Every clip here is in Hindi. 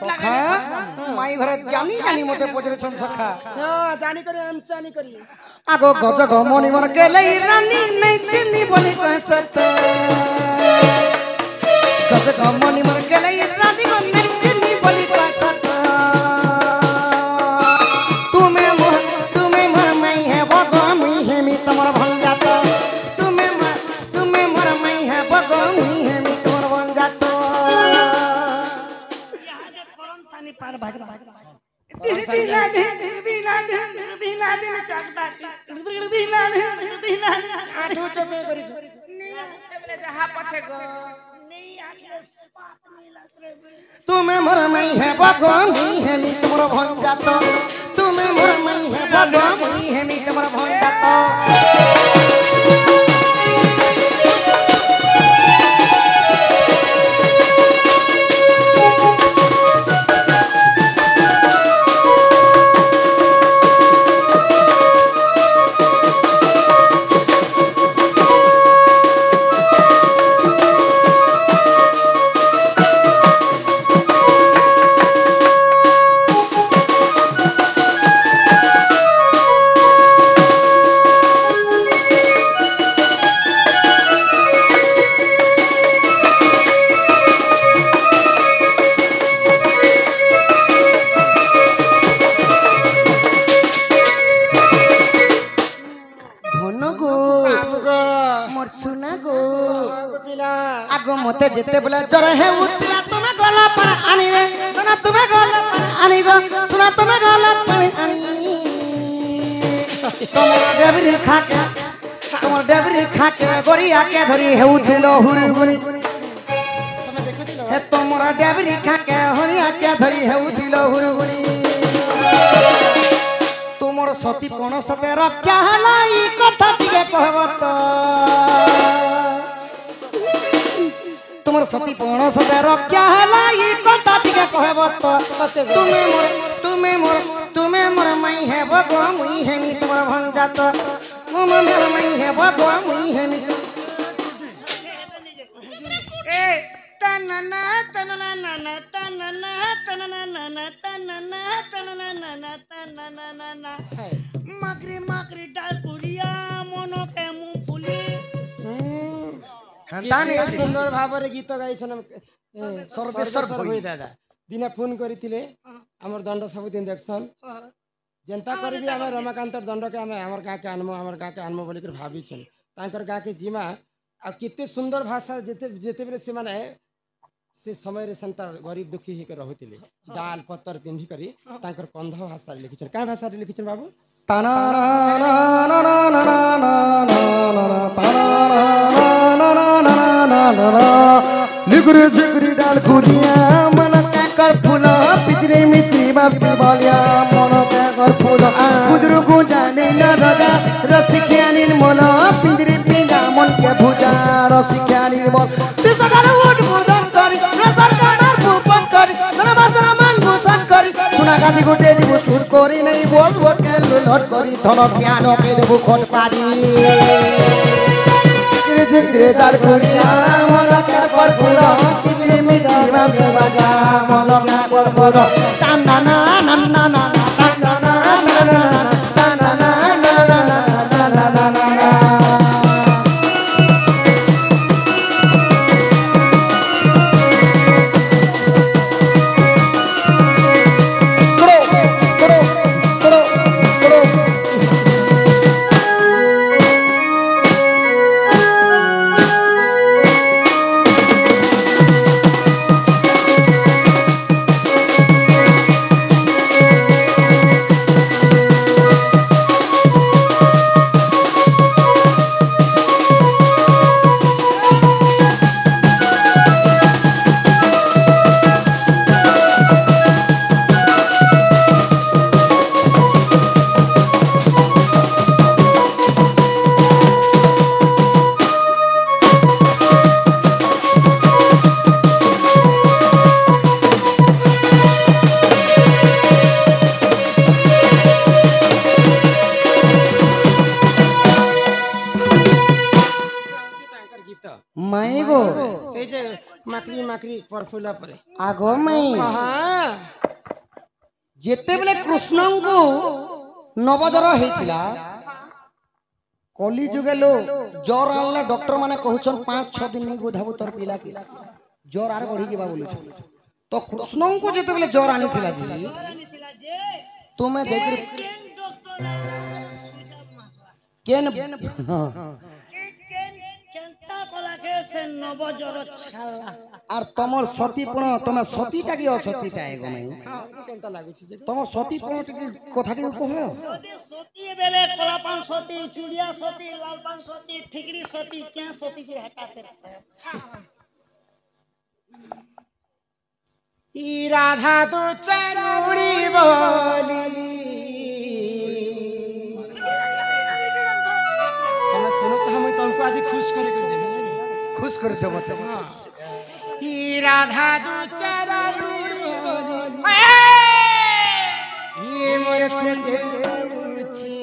सखा माई घरे जानी जानी मते पजरे छन सखा हां जानी करी हम जानी करी आगो गज गमनी मन गेलै रानी नहीं चिन्नी बोली कहसत गज गमनी मन गेलै रानी नहीं चिन्नी बोली कहसत तुम्हें मर मई है बगो मुई है मी तमर भन जात तुम्हें मर मई है बगो मुई है मी तमर भन जात पार भाग आठो चमे करी तुम्हें मर मई है बगोमी है मी तुमरो भन जात तुम्हें मर मई है बगोमी है मी तुमरो भन जात आगो मते जेते बोला जर है उतला तुम्हें गला पर आनी रे सुना तुम्हें गला पर आनी गो सुना तुम्हें गला पर आनी तुमर डेबरी खाके गोरिया के धरी है उठलो हुरी हुरी हे तुमर डेबरी खाके होरिया के धरी है उठलो हुरी हुरी तुमर सती कोन सते रक्षा हलाई कथा टिके कहबत तुमर सती पूर्ण सते रक्षा हला ये कथा टिके कहबो तो तुम्हें मोर मई है बगो मुई है मी तुमर भन जात मोर मई है बगो मुई है मी ए तनना तनना नना तनना तनना नना तनना तनना नना तनना नना माकरी माकरी डाल कुड़िया मोनो के मुंह फुली सुंदर भाव गीत गाई सर्वेश्वर भई दादा दिने फोन करथिले हमर दंड सब दिन देखसन जनता करबी हम रमाकांत दंड के हमर गा के आनमो बोली कर भाबी छन तांकर गा के जीमा आ किते सुंदर भाषा जेते बेले से माने से समय रे संता गरीब दुखी ही के रहथिले दाल पत्तर पिंधी करी तांकर कंध भाषा लिखिछन का भाषा लिखिछन बाबू ताना ना ना ना ना ना ना ताना लिगरे जिगरी डाल कुलिया मन का कर फूल पितरे मित्री बाप बालिया मन का कर फूल गुजरू गुजाने न रजा रसिकिया निर्मल पिंजरे पिंगा मन के भुजा रसिकिया निर्मल तिसगार उठ बुदन करी सरकार भूपन करी धनबासरा मान भूषण करी सुना गादी गुटे जीव सुर करी नहीं बोल बोल के लट करी धनक सियानो के देबु खोट पारी जिंदे दाल कुड़िया मोला का पर फूलो किसी मिट्टी में बाजा मोला का पर फूलो ताना ना ना ना ना ताना ना ना ना ताना ना ना ना ताना ना ना ना से जे माकरी माकरी परफुला परे आगो मई हां ଯେତେବେଳେ କୃଷ୍ଣଙ୍କୁ ନବଜର ହେଇଥିଲା କଲି ଯୁগে लो জ্বর আনলা ডক্টর মানে কହୁছন 5-6 দিন নি গোধাবু তোর পিলা কি জ্বর আর বড়ি যাবা বলছ তো কৃষ্ণଙ୍କୁ যেতেବେଳେ জ্বর আনিଥିଲା জি তুমি যাইকরি কেন আর তোমার সতীপণ তোমার সতীটা কি অসতীটা এগো নাই তোমার সতীপণ টিকে কথাটি কহ সতী বেলে কলাপান সতী চুড়িয়া সতী লালপান সতী ঠিকরি সতী क्या সতী কি হটাতে ই রাধা তো চারুড়ি বলি তুমি শুনো তো আমি তোমাকে আজ খুশ করে দেব खुश कर देबो त ই রাধা তো চারুড়ি বলি ই মোর খুঁজে উছে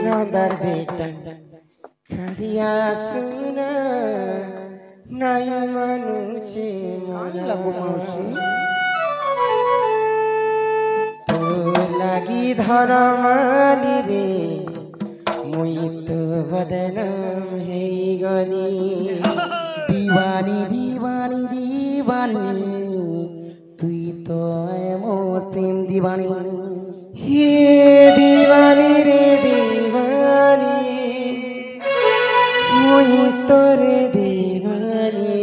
नंदर बेटा खरिया सुना नहीं मनुचे लगो मौसी तो लगी धरमाली रे मुई तो बदनाम है गनी दीवानी दीवानी दीवानी তুই তো মোর প্রেম दीवानी हे दीवानी रे दीवानी मुई तोरे दीवानी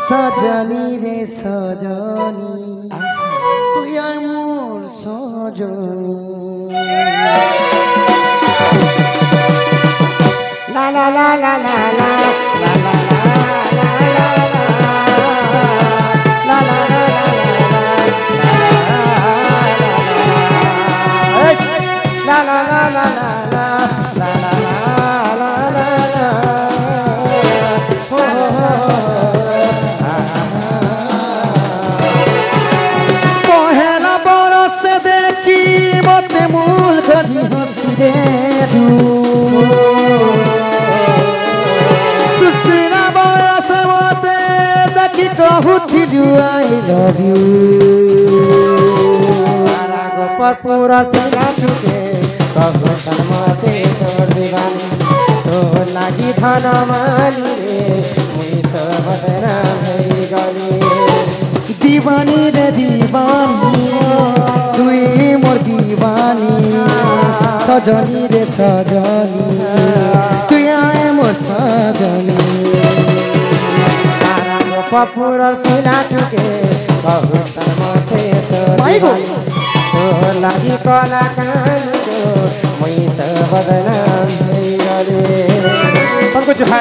सजनी रे सजनी তুই মোর সজনী ला ला ला ला ला ला ला ला पहला बरस देखी मते मूल करी हंसी दे दूसरा बरस मते देखी कहूथिलु आई लव यू सारा गोपर पूरा पिला चुके कहो शर्माते तोर दीवानी तो लागी धन माली रे मुई तो बदनाम है गली दीवानी रे दीवानी তুই মোর दीवानी सजनी रे सजनी তুই আয় মোর সজনী सारा गोपर पूरा पिला चुके कहो शर्माते तोर दीवानी तो लागी कला कान को मुई तो बदनाम है गली तुमको जो है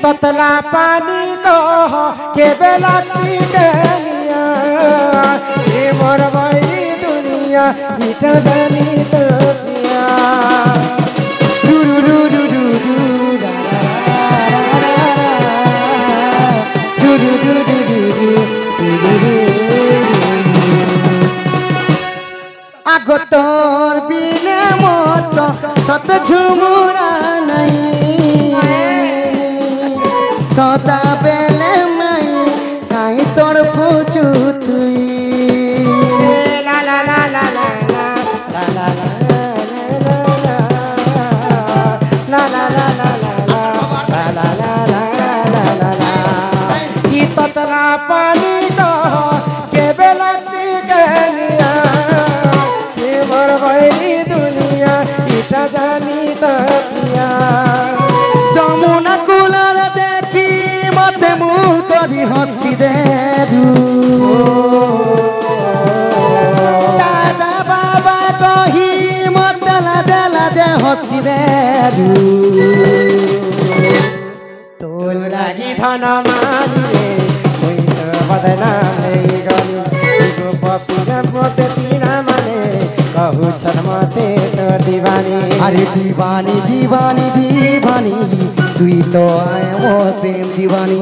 ततला पानी को के बेलाक्सी गलिया ये मोर भाई दुनिया हिट गनी तो पिया रू रू रू रू रू रू रा रू रू रू रू रू रू আগো তোর বিনে মত সত ঝুমুরা নাই সদা বেলে নাই নাই তোর ফুচু তুই ला ला ला ला ला ला ला ला ला ला ला ला ला ला हसी दे तो लगी धन मानी रे मुई तो बदनाम नहीं गली एगो पपीरा पोते तीना माने कहू छन मते तो दीवानी अरे दीवानी दीवानी दीवानी तुई तो आए वो प्रेम दीवानी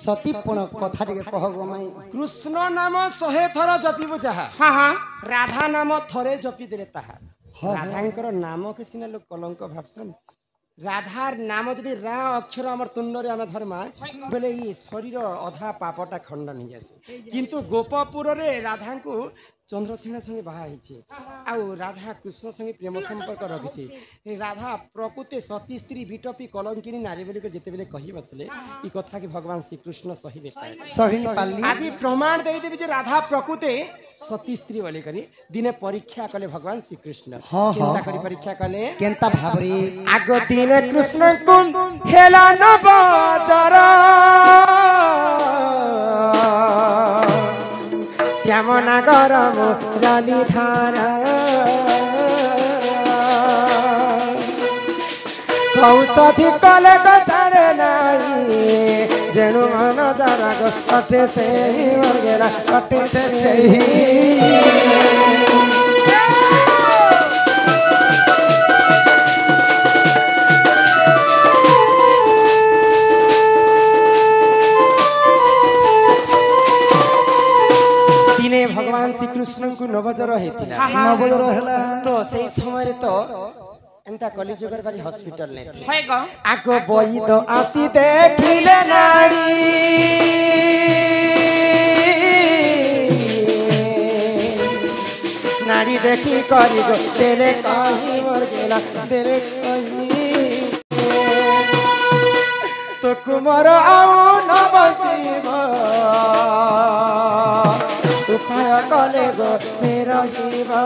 सतीपण कथा कह गमाई कृष्ण नाम 100 थर जपिबु जहा हाँ हाँ राधा नाम थरे जपि देले ताहा राधांकर नाम के सिना लोक कलंक भाबसन राधार नाम जदि रा अक्षर हमर तुंडरे आमे धर्मा बेले ई शरीर अधा पापटा खंड नि जासे किंतु गोपपुर रे राधा को चंद्रसेना संगे बाहा हिची आउ राधा कृष्ण संगे प्रेम संपर्क रखिछि राधा प्रकृति सती स्त्री बिटपी कलंकिनी नारी बोली के जेते बेले कहि बसले ई कथा के भगवान श्री कृष्ण सही पाए सही पाली आज प्रमाण दे देबी जे राधा प्रकृति सती स्त्री बोली करी दिने परीक्षा कले भगवान श्री कृष्ण चिंता करी परीक्षा कले केनता भाबरी आगो दिने कृष्ण को हेला न बजर श्याम नागर मुरली धारा औषधि कले गरे नाई जेणु मन जरा कटे से गेला कटे से भगवान श्री कृष्ण को नवजर होता नवजर है तो से समय तो एंता कलिजुगर बारी हॉस्पिटल ने आगो बई तो आसी देखिले नाड़ी नाड़ी देखी करी गो तेरे कहीं मर गेला तेरे कहीं तो कुमार आउ न बचीबा उपाय कले गो तेरा जीवा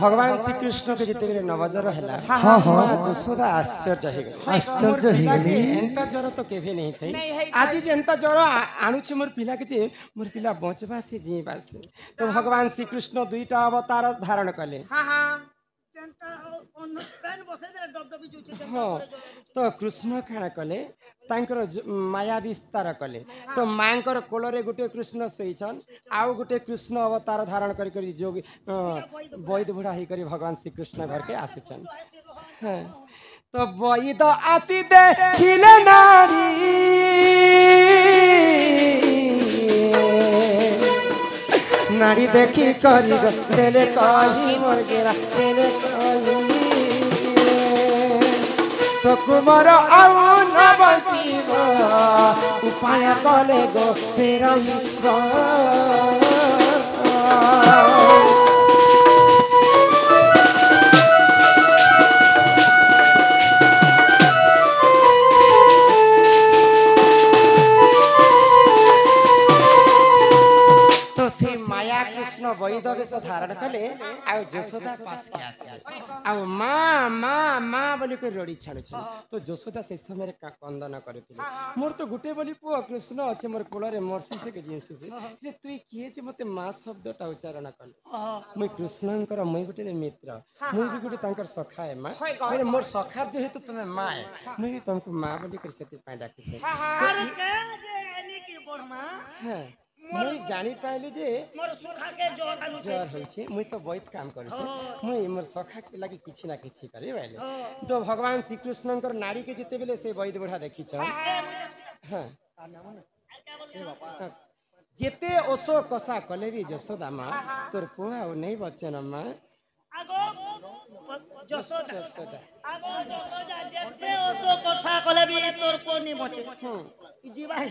भगवान श्री कृष्ण के जिते नवजर है हाँ हाँ जसोदा आश्चर्य है आश्चर्य है एंता ज्वर तो केभे नहीं थई आज जेंता ज्वर आणुछि मोर पिला के मोर पिला बचबा से जीवा से तो भगवान श्री कृष्ण दुईटा अवतार धारण कले हाँ हाँ हाँ तो कृष्ण काण कले तांकर माया विस्तार कले तो मांकर कोलरे गोटे कृष्ण सोईछन आउ गोटे कृष्ण अवतार धारण करी जोग वैद बुढ़ा ही करी भगवान श्री कृष्ण घर के आसेछन हाँ तो वैद आसी देखिले नारी नारी देखी करी देले कही मोर गेरा देले कही तो कुमार आउ न बचिब उपाय कले गो तेरा ही तो से माया कृष्ण वैद वेश धारण कले आ जशोदा पास के आसे आ माँ माँ माँ बोली कर रड़ी छाड़ तो जशोदा से समय कंदन करथिले मोर तो गुटे बोली पुआ कृष्ण अच्छे मोर कोलरे मर्सी से के जिंसी से जे तुई किए जे मते माँ शब्दटा उच्चारण कले मुई कृष्णंकर मुई गुटे मित्र मुई भी गुटे तांकर सखा है माँ मेरे मोर सखा जे हेतु तमे माँ है मुई भी तुमको माँ बोली कर सेति पाए डाके छे अरे के जे एनी की बड़ माँ हां मुई जानी पाइली जे मोर सुखा के जोर आनुछे जर होइछे मुई तो बहुत काम करे छे मुई मोर सखा के लागि किछि ना किछि करे बाइले तो भगवान श्री कृष्णकर नारी के जेते बेले से वैद बुढ़ा देखि छ हां जेते ओसो कसा कले भी जसोदा मां तोर पुआ नहीं बचन मां आगो जसोदा आगो जसोदा जेते ओसो कसा कले भी तोर को नहीं बचे जीवा है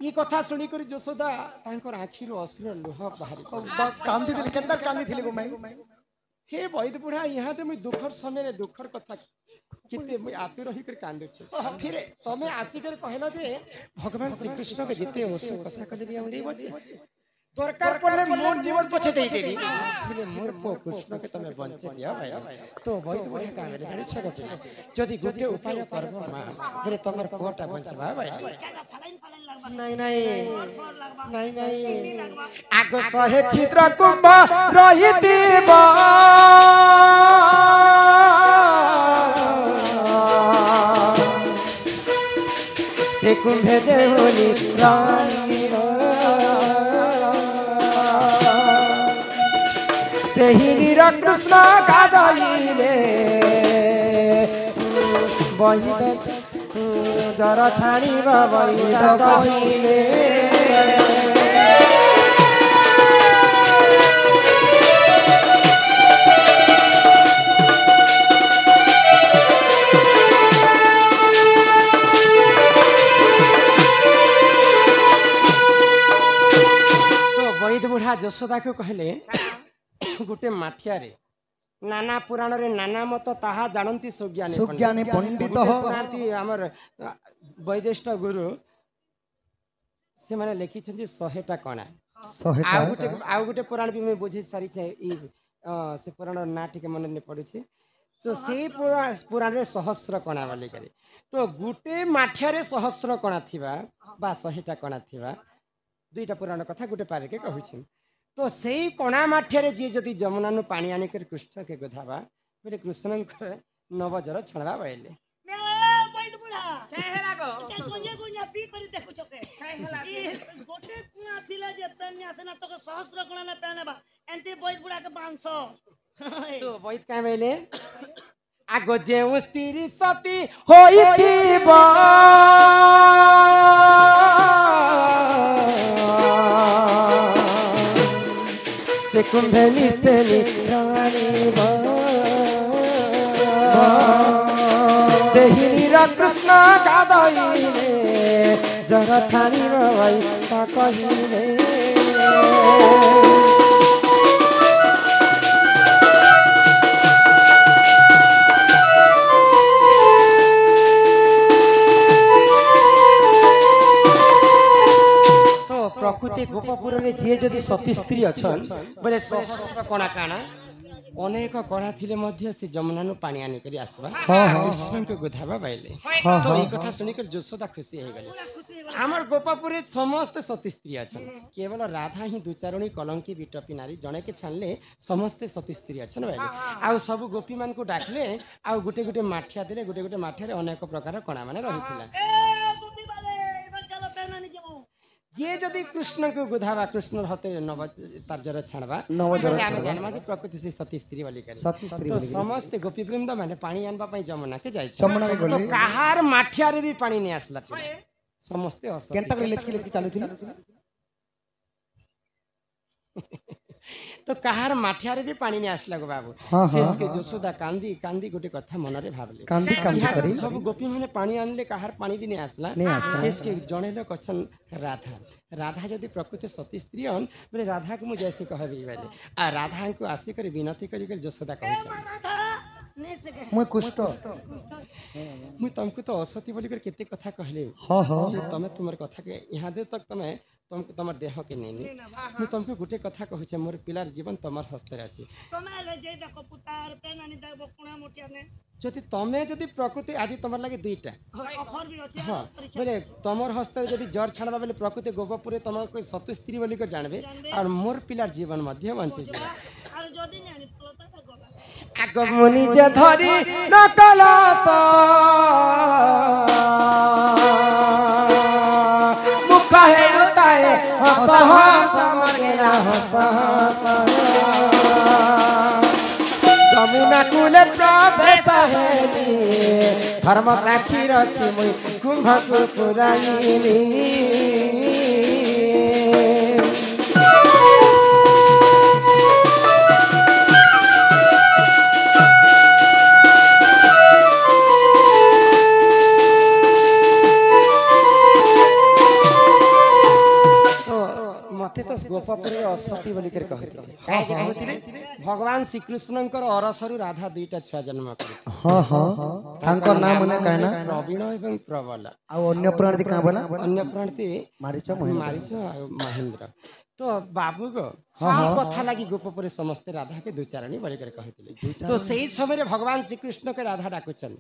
ई कथा सुनी कर जसोदा तांकर आखिरो अश्रु लोह बाहरी कांदी दिल केंदर कांदी थिले गो मैं हे वैद बुढ़ा यहाँ तो मुझे दुखर समय रे दुखर कथा किते मुझे आतु रही कर कांदे छे फिर तमे आसी कर कहला जे भगवान श्री कृष्ण के जिते ओसो कसा कर भी हम नहीं बचे दरकार पड़ले मोर जीवन पछे देई देबी फिर मोर पो कृष्ण के तमे बंचे दिया भाई तो वैद बुढ़ा का मेरे जानि छ गछ जदी गुटे उपाय करबो मां फिर तमर पोटा बंचबा भाई नहीं नहीं नहीं नहीं आग सहे छिद्र कुंभ रहितिब से कुंभे जे होली रानी सेही नीर कृष्ण गाधइले बहिद जरा छाणी बहिद कहिले तो वैद बुढ़ा जशोदा को कहले गोटे माठिया रे नाना पुराण रे नाना मत ताहा जानती सुज्ञानी पंडित हो हमर वैज्येष्ठ गुरु से माने लिखि छथि 100टा कणा आउ गोटे पुराण भी मैं बुझी सारी छे ई से पुराण ना टिके मन ने पड़े छे तो से पुराण रे सहस्र कणा वाली करे तो गोटे माठिया रे सहस्र कणा थिबा बा 100टा कणा थिबा दुईटा पुराण कथा गोटे पारे के कहू छी तो सही कणा माठिया जी जदि जमुना नु पानी आने कर कृष्ण के गोधाबा बोले कृष्ण नवजर छणवा बैले वैद बुढ़ा गुंजे गुंजे पी करी देखु छके गोटे कुना थिला जे तन्या सेना तो सहस्र गुणा न पेनेबा एंती वैद बुढ़ा के 500 तो वैद का बैले आगो जे स्त्री सती होइतिबा से कुंभे निश्चली रानी से ही नीरा कृष्ण गाधइले जरा छानी भाई ता कहिले प्रकृति गोपपुर में जी जदि सती स्त्री अच्छा बोले सहस्र कणा काना अनेक कणा थिले मध्य से जमुना नु पानी आनी करी आसबा कृष्ण के गोधाबा बाइले तो ई कथा सुनी कर जसोदा खुशी हे गले हमर गोपपुर समस्त सती स्त्री अच्छा केवल राधा ही दुचारणी कलंकी बिटपी नारी जणे के छानले समस्त सती स्त्री अच्छा बाइले आ सब गोपी मान को डाकले आ गुटे गुटे माठिया देले गुटे गुटे माठिया रे अनेक प्रकार कणा माने रहिथिला ये जदि कृष्ण को गुधावा कृष्ण हते नव तार जरा छाड़बा नवजर आमे जन्मा जे प्रकृति से सती स्त्री वाली करे सती स्त्री तो समस्त गोपी वृंद माने पानी आनबा पई जमुना के जाय छ जमुना के तो कहार माठिया रे भी पानी नै आसला समस्त हस केनता करे लेचकी चालू थी तो कहार माठिया रे भी पानी नै आसला गो बाबू शेष के जसोदा कांदी कांदी गोटे कथा मन रे भाबले कांदी कांदी करी सब गोपी माने पानी आनले कहार पानी भी नै आसला शेष के जणे लोक अछन राधा राधा जदि प्रकृति सती स्त्री हन बोले राधा को मुझे ऐसे कहबी बाले आ राधा को आसी कर विनती करी कर जसोदा कहै छ मैं कुष्ट मैं तुमको तो असती बोली कर केते कथा कहले हां हां तमे तुमर कथा के यहाँ दे तक तमे तुमको तमर देह के नेनी मैं तुमको गुटे कथा कहै छ मोर पिलार जीवन तमर हस्ते अछि तमे ले जे देखो पुतार पेनानी देबो कुणा मोटिया ने जदि तमे जदि प्रकृति आज तमर लागे दुईटा ऑफर भी अछि हां बोले तमर हस्ते जदि जर छाड़बा बोले प्रकृति गोपपुरे तम कोई सती स्त्री बोली कर जानबे और मोर पिलार जीवन मध्य बंचे और जदि नै आनी तो गला आगमनी जे धरी नकलास मुख हेलुताए हस हस मरगेला हस हस যমুনা কূলে প্রবেশ হেলি ধর্ম সাক্ষী রক্ষি মুই কুম্ভকু পুরাইলি मते तो गोपपुर असती बोली कर कहते भगवान श्रीकृष्ण अरसरु राधा दुईटा छुआ जन्म कर हाँ हाँ तांकर नाम मने कहना प्रवीण एवं प्रबल आ अन्य प्राणी का बोला अन्य प्राणी मारीच मारीच महेंद्र तो बाबू गो कथा लगी गोपपुर समस्ते राधा के दुचारणी बोली कर कहते तो सही समय भगवान श्रीकृष्ण के राधा डाकुचन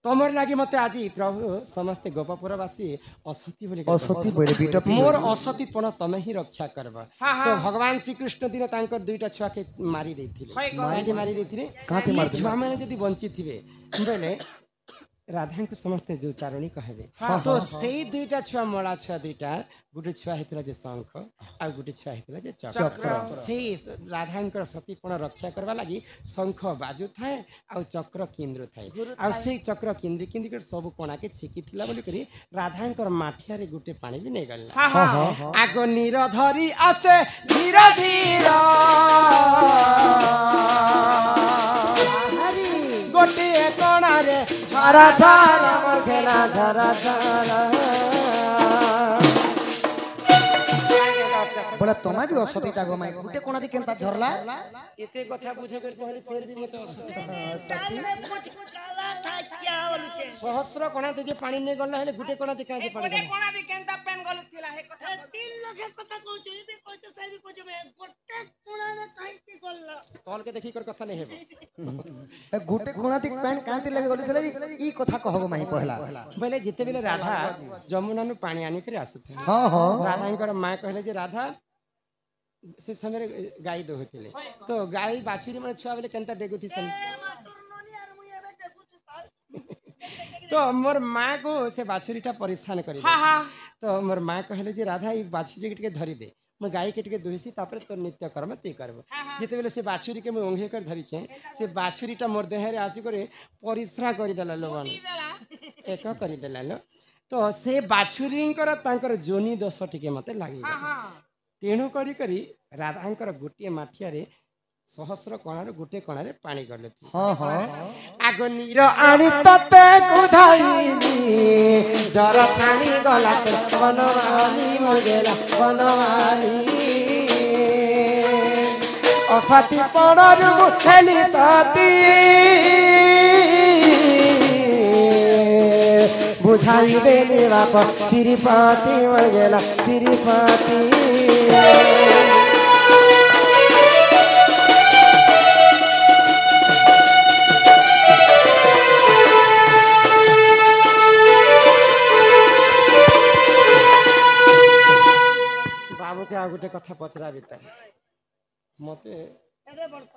तमर लगी मते आज प्रभु समस्ते गोपपुरवासी असती बोली असती बोले बीटा मोर असतीपण तमे ही रक्षा करबा तो भगवान श्रीकृष्ण दिन तांकर दुईटा छुआ के मारी देथिले मारी देथिले काते मार छुआ माने जदी बंची थिबे बोले राधा को समस्ते जो चारणी कहबे तो सेई दुईटा छुआ मोळा छुआ दुईटा गुटे छुआ हेतला जे शंख आ गुटे छुआ हेतला जे चक्र सेई राधांकर सतीपण रक्षा करबा लागि शंख बाजू थाए आ चक्र केंद्र थाए आ सेई चक्र केंद्र केंद्र कर सब कोणा के छिकी थिला बोली करी राधांकर माठिया रे गुटे पानी भी नै गल्ला आगो नीर धरी आसे धीरे धीरे गोटे कोणा रे झरा झरा मरखेला झरा झरा बोला तमा भी असती जागो माई गुटे कोना दी केनता झरला एते कथा बुझे कर कहले फेर भी मते असती काल में कुछ काला था क्या बोलु छे सहस्र कोणा ते जे पानी नै गल्ला हेले गुटे कोणा ते काजे पानी गोटे कोणा दे केनता पेन गलु थिला हे कथा 3 लाख कथा कहू छु इबे कहू छु साबी कहू छु गोटे कोणा ने काई की गल्ला तोल के देखी कर कथा नै हेबो गुटे कोना दी पैन कांति लगे गली चले ई कथा कहबो माई पहला बोले जिते बेले राधा जमुना नु पानी आनी करे आसुथे हां हां राधांकर मां कहले जे राधा से समय गाय दोहथिले तो गाय बाछुरी मन छुआ बेले केनता डेगुथि सन तो मोर माँ को से बाछुरीटा परेशान कर तो मोर माँ कहले जे राधा ई बाछुरी के धरी दे मैं गाय के दुहिसी तापर तो नित्य कर्म ते करब जिते बेले से बाछुरी के मैं ओंघे कर धरी छे से बाछुरीटा मोर देहरे आसी करे परिश्रा करि देला लोगन एक करि देला लो तो से बाछुरींकर तांकर जोनी दोष टिके मते लागि तेणु करी करी राधांकर गोटे माठिया रे सहस्र कोणार गोटे कोणार पानी गले हां हां आगो नीर आनी तते कुधाईनी जरा छानी गला ते बनवाली मर गेला बनवाली असती पड़रु खेली सती बुझाई देले बाप श्रीपति मर गेला श्रीपति बाबू के आ गोटे कथा पचरा बिता मते